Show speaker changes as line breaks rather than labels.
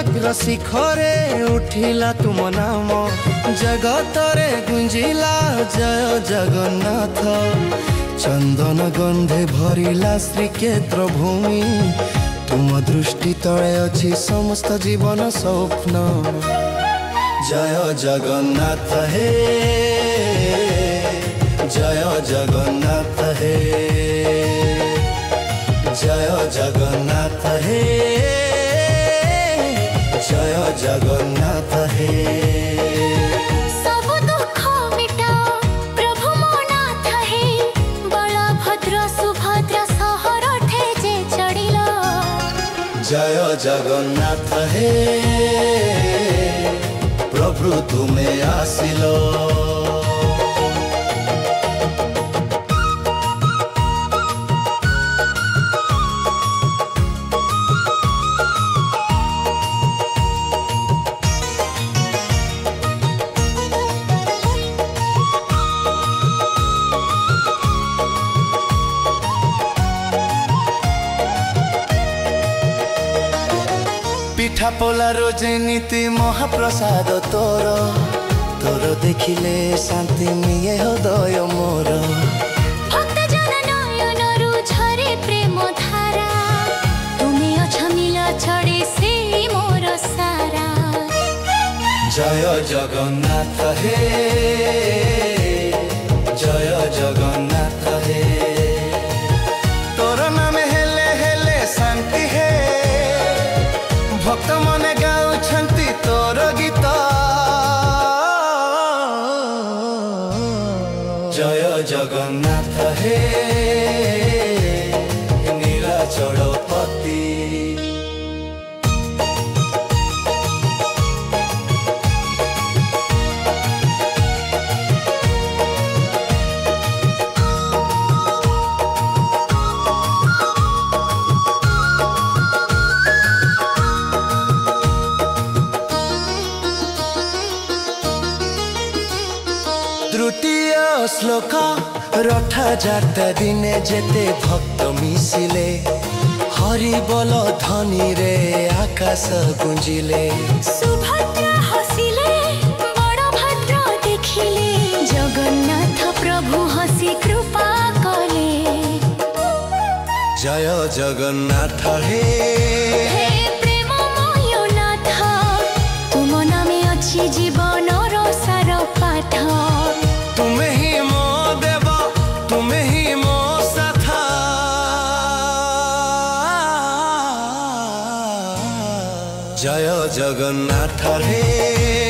बैराग्र शिखरे उठिला तुम नाम जगतरे गुंजिला जय जगन्नाथ चंदन गंधे भरिला श्रीक्षेत्र भूमि तुम दृष्टि तले अछि समस्त जीवन स्वप्न जय जगन्नाथ हे जय जगन्नाथ हे जय जगन्नाथ हे जय जगन्नाथ हे
सब दुख मिटा प्रभु मो नाथ हे बलभद्र सुभद्र सहर ठे जे चढ़िला
जय जगन्नाथ हे प्रभु तुम्हें आसिलो पिठा पोला रोजनीति महाप्रसाद तोर तोर देखिले शांति मिये हृदय मोर
भक्त जन नयन रु झरे प्रेम धारा तुम्हें अछमिला छड़े से मोर सारा
जय जगन्नाथ हे जय जगन्नाथ हे तोर नाम हेले हेले शांति हे भक्त मने गाउछन्ति तोर गीत जय जगन्नाथ हे नीलाचलपति तृतीय श्लोक रथा जाता दिने जेते भक्त मिसिले हरि बोल धनी रे आकाश गुंजिले
सुभद्रा हसिले बलभद्र देखिले जगन्नाथ प्रभु हसी कृपा कले
जय जगन्नाथ हे
प्रेममय नाथ तुम नामे अछि जीवन सार पाठ
तुम्हें ही मो देव तुम्हें ही मो साथा जय जगन्नाथ हे